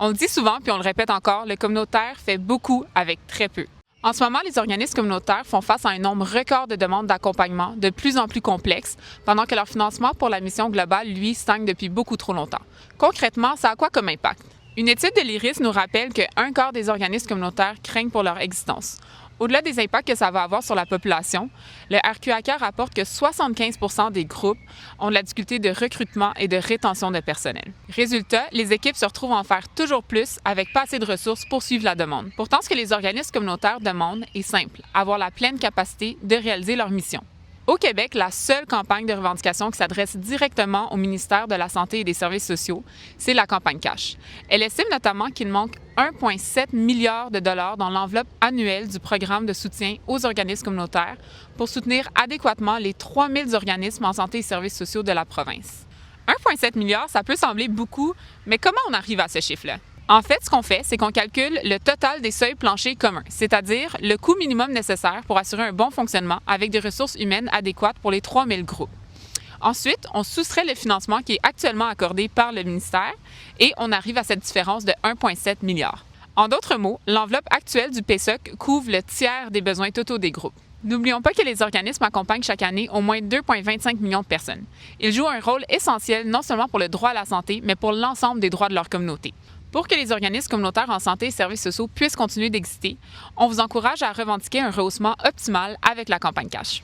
On le dit souvent, puis on le répète encore, le communautaire fait beaucoup avec très peu. En ce moment, les organismes communautaires font face à un nombre record de demandes d'accompagnement de plus en plus complexes, pendant que leur financement pour la mission globale, lui, stagne depuis beaucoup trop longtemps. Concrètement, ça a quoi comme impact? Une étude de l'IRIS nous rappelle qu'un quart des organismes communautaires craignent pour leur existence. Au-delà des impacts que ça va avoir sur la population, le RQACA rapporte que 75% des groupes ont de la difficulté de recrutement et de rétention de personnel. Résultat, les équipes se retrouvent à en faire toujours plus avec pas assez de ressources pour suivre la demande. Pourtant, ce que les organismes communautaires demandent est simple, avoir la pleine capacité de réaliser leur mission. Au Québec, la seule campagne de revendication qui s'adresse directement au ministère de la Santé et des Services sociaux, c'est la campagne Cash. Elle estime notamment qu'il manque 1,7 milliard de dollars dans l'enveloppe annuelle du programme de soutien aux organismes communautaires pour soutenir adéquatement les 3 000 organismes en santé et services sociaux de la province. 1,7 milliard, ça peut sembler beaucoup, mais comment on arrive à ce chiffre-là? En fait, ce qu'on fait, c'est qu'on calcule le total des seuils planchers communs, c'est-à-dire le coût minimum nécessaire pour assurer un bon fonctionnement avec des ressources humaines adéquates pour les 3 000 groupes. Ensuite, on soustrait le financement qui est actuellement accordé par le ministère et on arrive à cette différence de 1,7 milliard. En d'autres mots, l'enveloppe actuelle du PSOC couvre le tiers des besoins totaux des groupes. N'oublions pas que les organismes accompagnent chaque année au moins 2,25 millions de personnes. Ils jouent un rôle essentiel non seulement pour le droit à la santé, mais pour l'ensemble des droits de leur communauté. Pour que les organismes communautaires en santé et services sociaux puissent continuer d'exister, on vous encourage à revendiquer un rehaussement optimal avec la campagne Cash.